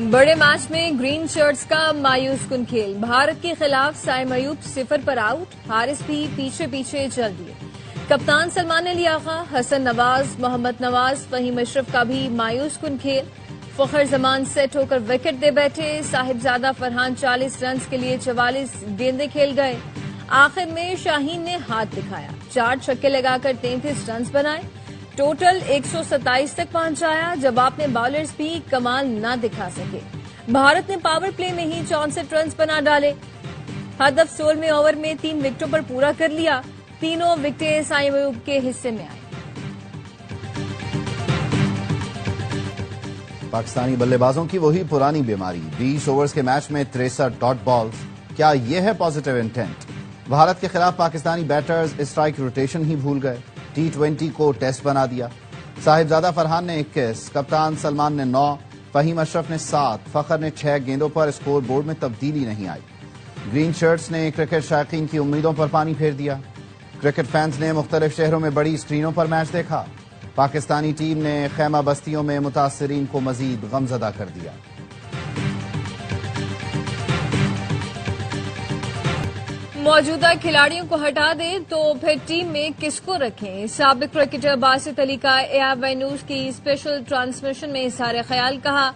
بڑے میچ میں green shirts کا مایوس کن کھیل، بھارت کے خلاف سائم ایوب 0 پر آؤٹ، حارث بھی پیچھے پیچھے چل دیے۔ کپتان سلمان علی آغا، حسن نواز، محمد نواز، فہیم اشرف کا بھی مایوس کن کھیل، فخر زمان سیٹ ہو کر وکٹ دے بیٹھے، صاحبزادہ فرحان 40 رنز کے لیے 44 گیندیں کھیل گئے۔ آخر میں شاہین نے ہاتھ دکھایا، 4 چھکے لگا کر 33 رنز بنائے، ٹوٹل 127 تک پہنچایا، جب اپنے باؤلرز بھی کمال نہ دکھا سکے۔ بھارت نے پاور پلے میں ہی 64 رنز بنا ڈالے، ہدف 16ویں اوور میں 3 وکٹوں پر پورا کر لیا، تینوں وکٹیں سائم ایوب کے حصے میں آئیں۔ پاکستانی بلے بازوں کی وہی پرانی بیماری، 20 اوورز کے میچ میں 63 ڈاٹ بالز، کیا یہ ہے پازیٹیو انٹینٹ؟ بھارت کے خلاف پاکستانی بیٹرز اسٹرائک روٹیشن ہی بھول گئے، T20 کو ٹیسٹ بنا دیا۔ صاحبزادہ فرحان نے 21، کپتان سلمان نے 9، فہیم اشرف نے 7، فخر نے 6 گیندوں پر اسکور بورڈ میں تبدیلی نہیں آئی۔ گرین شرٹس نے کرکٹ شائقین کی امیدوں پر پانی پھیر دیا۔ کرکٹ فینز نے مختلف شہروں میں بڑی اسکرینوں پر میچ دیکھا۔ پاکستانی ٹیم نے خیمہ بستیوں میں متاثرین کو مزید غمزدہ کر دیا۔ موجودہ کھلاڑیوں کو ہٹا دیں تو پھر ٹیم میں کس کو رکھیں؟ سابق کرکٹر باسط علی کا AFY نیوز کی اسپیشل ٹرانسمیشن میں اظہار خیال، کہا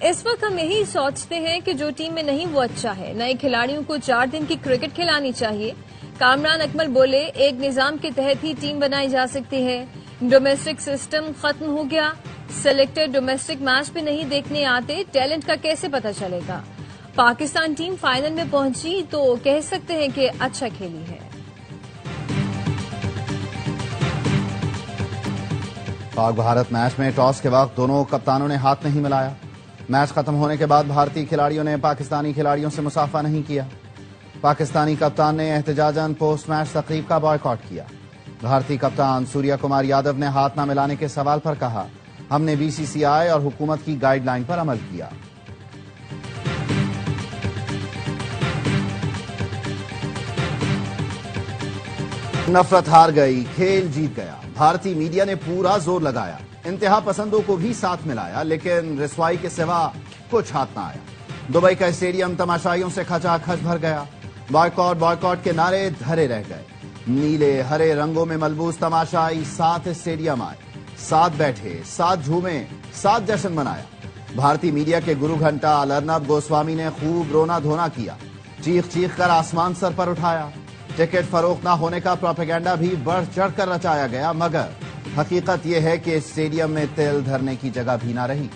اس وقت ہم یہی سوچتے ہیں کہ جو ٹیم میں نہیں وہ اچھا ہے، نئے کھلاڑیوں کو 4 دن کی کرکٹ کھلانی چاہیے۔ کامران اکمل بولے ایک نظام کے تحت ہی ٹیم بنائی جا سکتی ہے، ڈومیسٹک سسٹم ختم ہو گیا، سلیکٹر ڈومیسٹک میچ بھی نہیں دیکھنے آتے، ٹیلنٹ کا کیسے پتہ چلے گا؟ پاکستان ٹیم فائنل میں پہنچی تو کہہ سکتے ہیں کہ اچھا کھیلی ہے۔ پاک بھارت میچ میں ٹاس کے وقت دونوں کپتانوں نے ہاتھ نہیں ملایا۔ میچ ختم ہونے کے بعد بھارتی کھلاڑیوں نے پاکستانی کھلاڑیوں سے مصافحہ نہیں کیا۔ پاکستانی کپتان نے احتجاجاً پوسٹ میچ تقریب کا بائیکاٹ کیا۔ بھارتی کپتان سوریا کمار یادو نے ہاتھ نہ ملانے کے سوال پر کہا ہم نے BCCI اور حکومت کی گائیڈ لائن پر عمل کیا۔ نفرت ہار گئی، کھیل جیت گیا۔ بھارتی میڈیا نے پورا زور لگایا، انتہا پسندوں کو بھی ساتھ ملایا، لیکن رسوائی کے سوا کچھ ہاتھ نہ آیا۔ دبئی کا اسٹیڈیم تماشائیوں سے کھچا کھچ بھر گیا۔ بائیکاٹ کے نعرے دھرے رہ گئے۔ نیلے ہرے رنگوں میں ملبوس تماشائی ساتھ اسٹیڈیم آئے، ساتھ بیٹھے، ساتھ جھومے، ساتھ جشن منایا۔ بھارتی میڈیا کے گرو گھنٹا الرنب گوسوامی نے خوب رونا دھونا کیا، چیخ چیخ کر آسمان سر پر اٹھایا۔ ٹکٹ فروخت نہ ہونے کا پروپیگنڈا بھی بڑھ چڑھ کر رچایا گیا، مگر حقیقت یہ ہے کہ اسٹیڈیم میں تل دھرنے کی جگہ بھی نہ رہی۔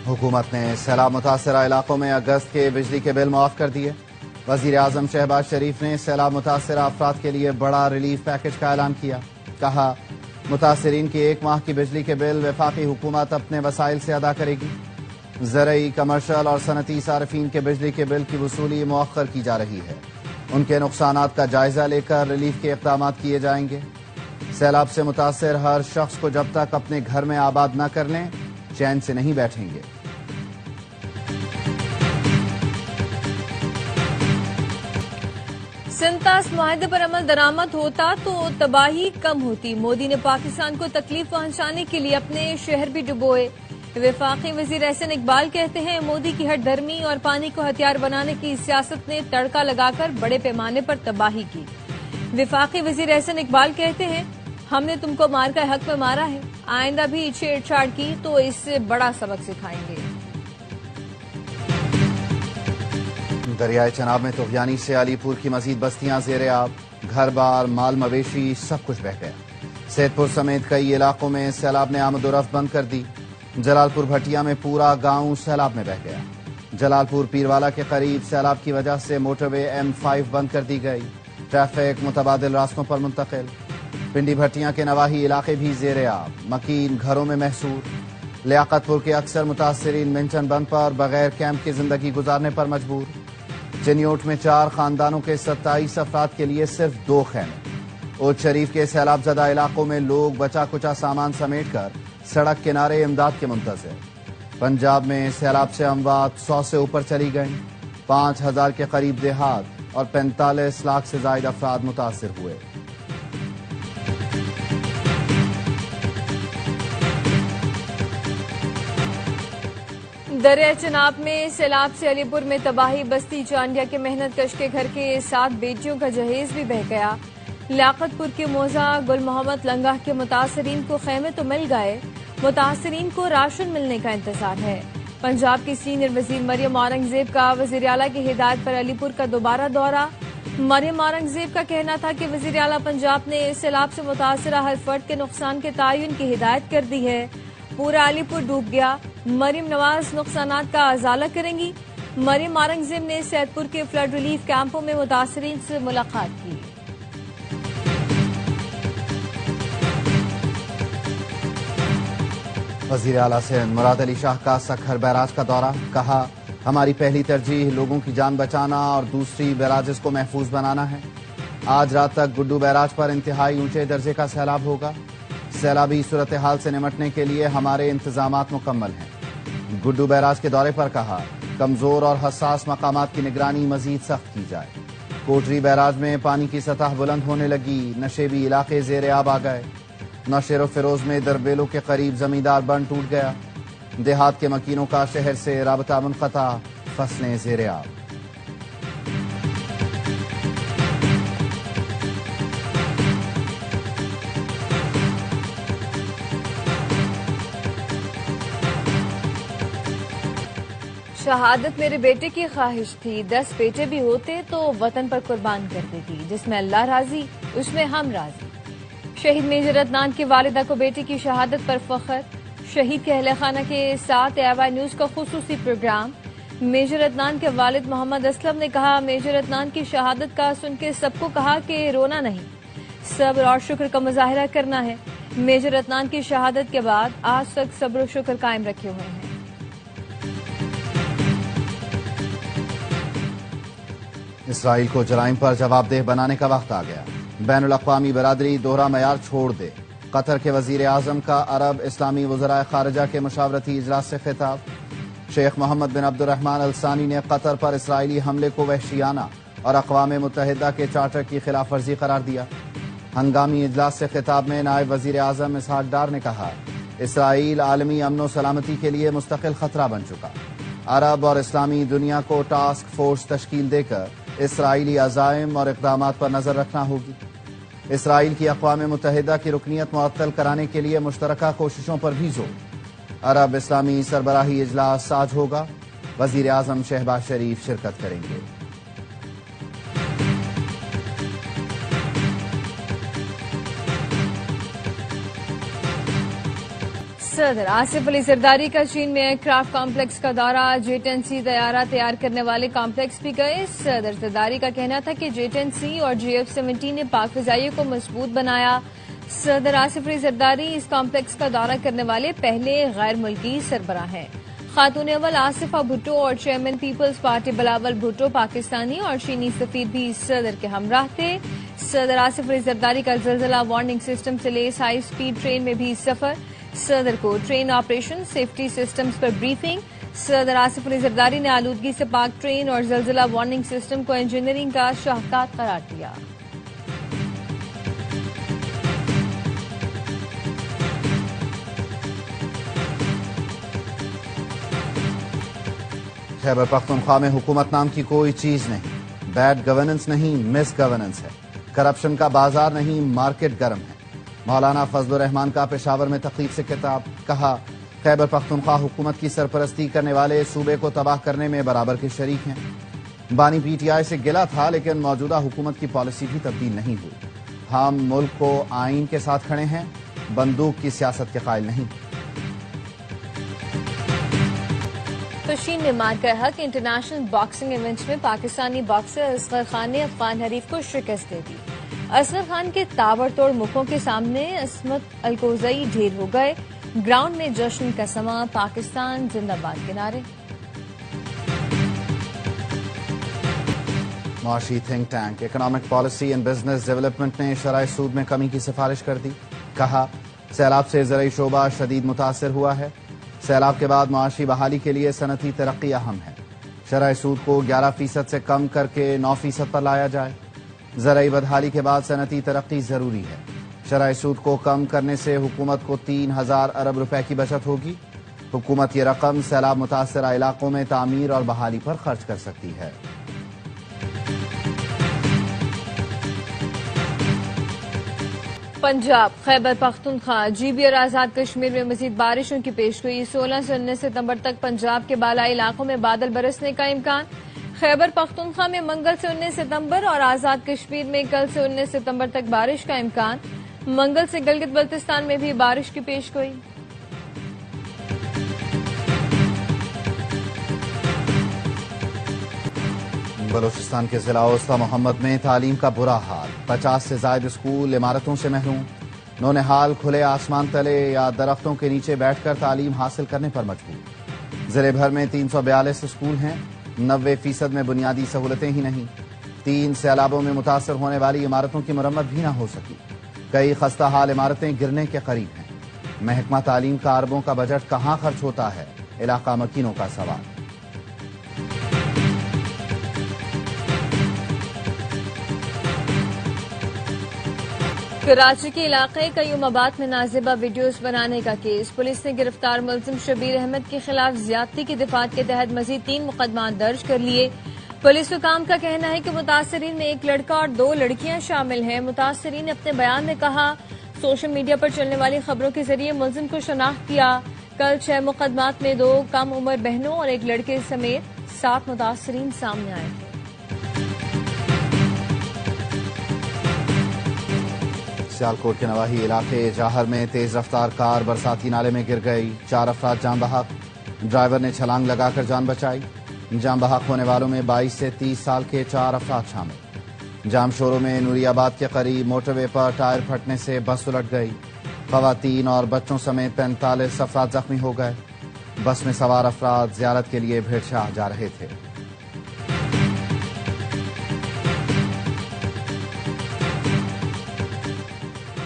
حکومت نے سیلاب متاثرہ علاقوں میں اگست کے بجلی کے بل معاف کر دیے۔ وزیر اعظم شہباز شریف نے سیلاب متاثرہ افراد کے لیے بڑا ریلیف پیکج کا اعلان کیا۔ کہا متاثرین کی 1 ماہ کی بجلی کے بل وفاقی حکومت اپنے وسائل سے ادا کرے گی۔ زرعی، کمرشل اور صنعتی صارفین کے بجلی کے بل کی وصولی مؤخر کی جا رہی ہے۔ ان کے نقصانات کا جائزہ لے کر ریلیف کے اقدامات کیے جائیں گے۔ سیلاب سے متاثر ہر شخص کو جب تک اپنے گھر میں آباد نہ کر لیں چین سے نہیں بیٹھیں گے۔ سنتاس معاہدے پر عمل درآمد ہوتا تو تباہی کم ہوتی، مودی نے پاکستان کو تکلیف پہنچانے کے لیے اپنے شہر بھی ڈبوئے۔ وفاقی وزیر احسن اقبال کہتے ہیں مودی کی ہٹ دھرمی اور پانی کو ہتھیار بنانے کی سیاست نے تڑکا لگا کر بڑے پیمانے پر تباہی کی۔ وفاقی وزیر احسن اقبال کہتے ہیں ہم نے تم کو مار کا حق میں مارا ہے، آئندہ بھی چھیڑ چھاڑ کی تو اس سے بڑا سبق سکھائیں گے۔ دریائے چناب میں طغیانی سے علی پور کی مزید بستیاں زیر آب، گھر بار، مال مویشی سب کچھ بہہ گیا۔ سید پور سمیت کئی علاقوں میں سیلاب نے آمد و رفت بند کر دی۔ جلال پور بھٹیا میں پورا گاؤں سیلاب میں بہہ گیا۔ جلال پور پیروالا کے قریب سیلاب کی وجہ سے موٹر وے M5 بند کر دی گئی، ٹریفک متبادل راستوں پر منتقل۔ پنڈی بھٹیاں کے نواحی علاقے بھی زیر آب، مکین گھروں میں محصور۔ لیاقت پور کے اکثر متاثرین منچن بند پر بغیر کیمپ کی زندگی گزارنے پر مجبور۔ چنیوٹ میں 4 خاندانوں کے 27 افراد کے لیے صرف 2 خیمے۔ اوچھ شریف کے سیلاب زدہ علاقوں میں لوگ بچا کچا سامان سمیٹ کر سڑک کنارے امداد کے منتظر۔ پنجاب میں سیلاب سے اموات 100 سے اوپر چلی گئیں، 5000 کے قریب دیہات اور 45 لاکھ سے زائد افراد متاثر ہوئے۔ دریائے چناب میں سیلاب سے علی پور میں تباہی، بستی چانڈیا کے محنت کش کے گھر کے 7 بیٹیوں کا جہیز بھی بہہ گیا۔ لیاقت پور کے موزہ گل محمد لنگاہ کے متاثرین کو خیمے تو مل گئے، متاثرین کو راشن ملنے کا انتظار ہے۔ پنجاب کی سینئر وزیر مریم اورنگزیب کا وزیر اعلیٰ کی ہدایت پر علی پور کا دوبارہ دورہ۔ مریم اورنگزیب کا کہنا تھا کہ وزیر اعلیٰ پنجاب نے سیلاب سے متاثرہ ہر فرد کے نقصان کے تعین کی ہدایت کر دی ہے۔ پورا علی پور ڈوب گیا، مریم نواز نقصانات کا ازالہ کریں گی۔ مریم اورنگزیب نے سید پور کے فلڈ ریلیف کیمپوں میں متاثرین سے ملاقات کی۔ وزیر اعلیٰ سندھ مراد علی شاہ کا سکھر بیراج کا دورہ، کہا ہماری پہلی ترجیح لوگوں کی جان بچانا اور دوسری بیراجز کو محفوظ بنانا ہے۔ آج رات تک گڈو بیراج پر انتہائی اونچے درجے کا سیلاب ہوگا۔ سیلابی صورتحال سے نمٹنے کے لیے ہمارے انتظامات مکمل ہیں۔ گڈو بیراج کے دورے پر کہا کمزور اور حساس مقامات کی نگرانی مزید سخت کی جائے۔ کوٹری بیراج میں پانی کی سطح بلند ہونے لگی، نشیبی علاقے زیر آب آ گئے۔ نوشہر و فیروز میں دربیلوں کے قریب زمیندار بند ٹوٹ گیا۔ دیہات کے مکینوں کا شہر سے رابطہ منقطع، فصلیں زیر آب۔ شہادت میرے بیٹے کی خواہش تھی، 10 بیٹے بھی ہوتے تو وطن پر قربان کر دیتی، جس میں اللہ راضی اس میں ہم راضی۔ شہید میجر عدنان کی والدہ کو بیٹی کی شہادت پر فخر، شہید کے اہل خانہ کے ساتھ AY نیوز کا خصوصی پروگرام۔ میجر عدنان کے والد محمد اسلم نے کہا میجر عدنان کی شہادت کا سن کے سب کو کہا کہ رونا نہیں، صبر اور شکر کا مظاہرہ کرنا ہے۔ میجر عدنان کی شہادت کے بعد آج تک صبر و شکر قائم رکھے ہوئے ہیں۔ اسرائیل کو جرائم پر جواب دہ بنانے کا وقت آ گیا، بین الاقوامی برادری دوہرا معیار چھوڑ دے۔ قطر کے وزیر اعظم کا عرب اسلامی وزرائے خارجہ کے مشاورتی اجلاس سے خطاب۔ شیخ محمد بن عبد الرحمن الثانی نے قطر پر اسرائیلی حملے کو وحشیانہ اور اقوام متحدہ کے چارٹر کی خلاف ورزی قرار دیا۔ ہنگامی اجلاس سے خطاب میں نائب وزیر اعظم اسحاق ڈار نے کہا اسرائیل عالمی امن و سلامتی کے لیے مستقل خطرہ بن چکا۔ عرب اور اسلامی دنیا کو ٹاسک فورس تشکیل دے کر اسرائیلی عزائم اور اقدامات پر نظر رکھنا ہوگی۔ اسرائیل کی اقوام متحدہ کی رکنیت معطل کرانے کے لیے مشترکہ کوششوں پر بھی زور۔ عرب اسلامی سربراہی اجلاس آج ہوگا، وزیر اعظم شہباز شریف شرکت کریں گے۔ صدر آصف علی زرداری کا چین میں کرافٹ کمپلیکس کا دورہ، J-10C طیارہ تیار کرنے والے کمپلیکس بھی گئے۔ صدر زرداری کا کہنا تھا کہ J-10C اور GF-17 نے پاک فضائیہ کو مضبوط بنایا۔ صدر آصف علی زرداری اس کمپلیکس کا دورہ کرنے والے پہلے غیر ملکی سربراہ ہیں۔ خاتون اول آصفہ بھٹو اور chairman peoples party Bilawal Bhutto Pakistani اور چینی سفیر بھی صدر کے ہمراہ تھے۔ صدر آصف علی زرداری کا زلزلہ وارننگ سسٹم سے لیس ہائی سپیڈ ٹرین میں بھی سفر، صدر کو ٹرین آپریشن سیفٹی سسٹمز پر بریفنگ۔ صدر آصف علی زرداری نے آلودگی سے پاک ٹرین اور زلزلہ وارننگ سسٹم کو انجینئرنگ کا شاہکار قرار دیا۔ خیبر پختونخوا میں حکومت نام کی کوئی چیز نہیں، بیڈ گورننس نہیں مس گورننس ہے، کرپشن کا بازار نہیں مارکیٹ گرم ہے۔ مولانا فضل الرحمان کا پشاور میں تقریب سے خطاب، کہا خیبر پختونخوا حکومت کی سرپرستی کرنے والے صوبے کو تباہ کرنے میں برابر کے شریک ہیں۔ بانی PTI سے گلا تھا لیکن موجودہ حکومت کی پالیسی بھی تبدیل نہیں ہوئی۔ ہم ملک کو آئین کے ساتھ کھڑے ہیں، بندوق کی سیاست کے قائل نہیں۔ توشین نے مار کر حق انٹرنیشنل باکسنگ ایونٹ میں پاکستانی باکسر اصغر خان نے افغان حریف کو شکست دے دی۔ اصغر خان کے تابڑ توڑ مکھوں کے سامنے عصمت الکوزئی ڈھیر ہو گئے۔ گراؤنڈ میں جشن کا سماں، پاکستان زندہ باد کے نعرے۔ معاشی think tank economic policy and business development نے شرح سود میں کمی کی سفارش کر دی، کہا سیلاب سے زرعی شعبہ شدید متاثر ہوا ہے، سیلاب کے بعد معاشی بحالی کے لیے صنعتی ترقی اہم ہے، شرح سود کو 11% سے کم کر کے 9% پر لایا جائے، زرعی بدحالی کے بعد صنعتی ترقی ضروری ہے، شرح سود کو کم کرنے سے حکومت کو 3000 ارب روپے کی بچت ہوگی، حکومت یہ رقم سیلاب متاثرہ علاقوں میں تعمیر اور بحالی پر خرچ کر سکتی ہے۔ پنجاب، خیبر پختونخوا، جی بی اور آزاد کشمیر میں مزید بارشوں کی پیشگوئی۔ 16 سے 19 ستمبر تک پنجاب کے بالائی علاقوں میں بادل برسنے کا امکان۔ خیبر پختونخوا میں منگل سے 19 ستمبر اور آزاد کشمیر میں کل سے 19 ستمبر تک بارش کا امکان۔ منگل سے گلگت بلتستان میں بھی بارش کی پیشگوئی۔ بلوچستان کے ضلع اوسطی محمد میں تعلیم کا برا حال، 50 سے زائد اسکول عمارتوں سے محروم، نونہال کھلے آسمان تلے یا درختوں کے نیچے بیٹھ کر تعلیم حاصل کرنے پر مجبور۔ ضلع بھر میں 342 اسکول ہیں، 90% میں بنیادی سہولتیں ہی نہیں۔ 3 سیلابوں میں متاثر ہونے والی عمارتوں کی مرمت بھی نہ ہو سکی، کئی خستہ حال عمارتیں گرنے کے قریب ہیں۔ محکمہ تعلیم کا اربوں کا بجٹ کہاں خرچ ہوتا ہے، علاقہ مکینوں کا سوال۔ کراچی کے علاقے قیوم آباد میں نازیبہ ویڈیوز بنانے کا کیس، پولیس نے گرفتار ملزم شبیر احمد کے خلاف زیادتی کی دفعات کے تحت مزید 3 مقدمات درج کر لیے۔ پولیس حکام کا کہنا ہے کہ متاثرین میں 1 لڑکا اور 2 لڑکیاں شامل ہیں۔ متاثرین نے اپنے بیان میں کہا، سوشل میڈیا پر چلنے والی خبروں کے ذریعے ملزم کو شناخت کیا۔ کل 6 مقدمات میں 2 کم عمر بہنوں اور 1 لڑکے سمیت 7 متاثرین سامنے آئے تھے۔ سیالکوٹ کے نواحی علاقے جاہر میں تیز رفتار کار برساتی نالے میں گر گئی، 4 افراد جان بحق، ڈرائیور نے چھلانگ لگا کر جان بچائی۔ جان بحق ہونے والوں میں 22 سے 30 سال کے 4 افراد شامل۔ جام شوروں میں نوری آباد کے قریب موٹر وے پر ٹائر پھٹنے سے بس الٹ گئی، خواتین اور بچوں سمیت 45 افراد زخمی ہو گئے۔ بس میں سوار افراد زیارت کے لیے بھیڑ شاہ جا رہے تھے۔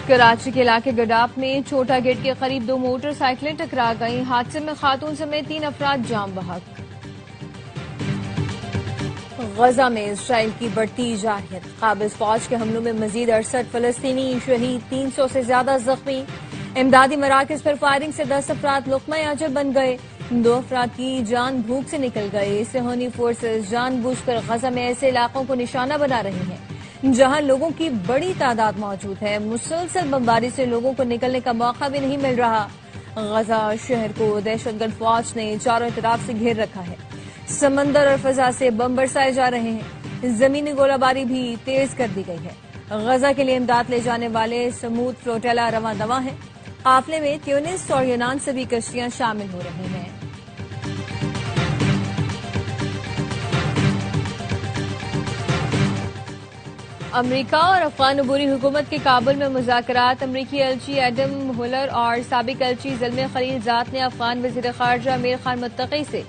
کراچی کے علاقے گڈاپ میں چھوٹا گیٹ کے قریب 2 موٹر سائیکلیں ٹکرا گئیں، حادثے میں خاتون سمیت 3 افراد جان بحق۔ غزہ میں اسرائیل کی بڑھتی جارحیت، قابض فوج کے حملوں میں مزید 68 فلسطینی شہید، 300 سے زیادہ زخمی۔ امدادی مراکز پر فائرنگ سے 10 افراد لقمہ اجل بن گئے، 2 افراد کی جان بھوک سے نکل گئے۔ صہیونی فورسز جان بوجھ کر غزہ میں ایسے علاقوں کو نشانہ بنا رہی ہیں جہاں لوگوں کی بڑی تعداد موجود ہے۔ مسلسل بمباری سے لوگوں کو نکلنے کا موقع بھی نہیں مل رہا۔ غزہ شہر کو دہشت گرد فوج نے چاروں طرف سے گھیر رکھا ہے، سمندر اور فضا سے بم برسائے جا رہے ہیں، زمینی گولہ باری بھی تیز کر دی گئی ہے۔ غزہ کے لیے امداد لے جانے والے سمود فلوٹیلا رواں دواں ہیں، قافلے میں تیونس اور یونان سے بھی کشتیاں شامل ہو رہی ہیں۔ امریکہ اور افغان عبوری حکومت کے کابل میں مذاکرات، امریکی ایلچی ایڈم ہولر اور سابق ایلچی زلمے خلیل زاد نے افغان وزیر خارجہ امیر خان متقی سے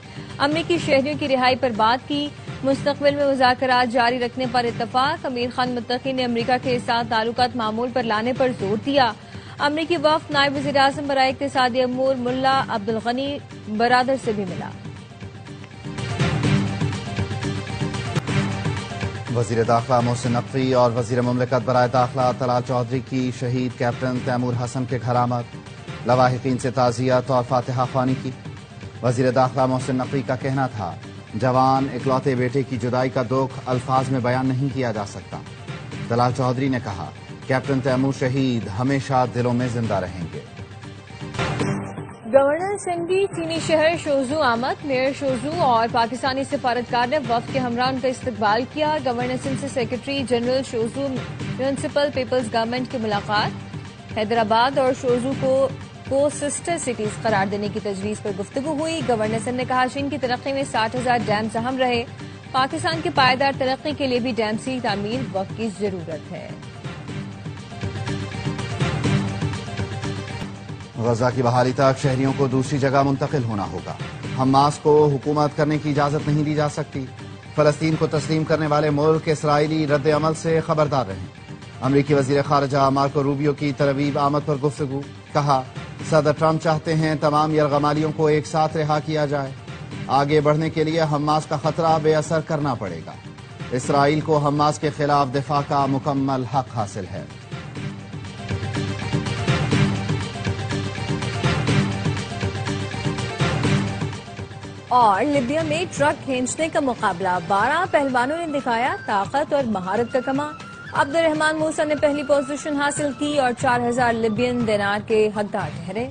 امریکی شہریوں کی رہائی پر بات کی، مستقبل میں مذاکرات جاری رکھنے پر اتفاق۔ امیر خان متقی نے امریکہ کے ساتھ تعلقات معمول پر لانے پر زور دیا۔ امریکی وفد نائب وزیر اعظم برائے اقتصادی امور ملا عبدالغنی برادر سے بھی ملا۔ وزیر داخلہ محسن نقوی اور وزیر مملکت برائے داخلہ طلال چودھری کی شہید کیپٹن تیمور حسن کے گھر آمد، لواحقین سے تعزیت اور فاتحہ خوانی کی۔ وزیر داخلہ محسن نقوی کا کہنا تھا، جوان اکلوتے بیٹے کی جدائی کا دکھ الفاظ میں بیان نہیں کیا جا سکتا۔ طلال چودھری نے کہا، کیپٹن تیمور شہید ہمیشہ دلوں میں زندہ رہیں گے۔ گورنر اسمبلی چینی شہر شوزو آمد، میئر شوزو اور پاکستانی سفارتکار نے وفد کے ہمراہ ان کا استقبال کیا۔ گورنر سے secretary general Shozo municipal people's government کی ملاقات، حیدرآباد اور شوزو کو سسٹر سٹیز قرار دینے کی تجویز پر گفتگو ہوئی۔ گورنر سندھ نے کہا، چین کی ترقی میں 60,000 ڈیمز اہم رہے، پاکستان کی پائیدار ترقی کے لیے بھی ڈیمز کی تعمیر وقت کی ضرورت ہے۔ غزہ کی بحالی تک شہریوں کو دوسری جگہ منتقل ہونا ہوگا، حماس کو حکومت کرنے کی اجازت نہیں دی جا سکتی۔ فلسطین کو تسلیم کرنے والے ملک اسرائیلی رد عمل سے خبردار رہیں۔ امریکی وزیر خارجہ مارکو روبیو کی تل ابیب آمد پر گفتگو، کہا، صدر ٹرمپ چاہتے ہیں تمام یرغمالیوں کو ایک ساتھ رہا کیا جائے، آگے بڑھنے کے لیے حماس کا خطرہ بے اثر کرنا پڑے گا۔ اسرائیل کو حماس کے خلاف دفاع کا مکمل حق حاصل ہے۔ اور لیبیا میں ٹرک کھینچنے کا مقابلہ، 12 پہلوانوں نے دکھایا طاقت اور مہارت کا کمال۔ عبد الرحمان موسیٰ نے پہلی پوزیشن حاصل کی اور 4000 لیبین دینار کے حقدار ٹھہرے۔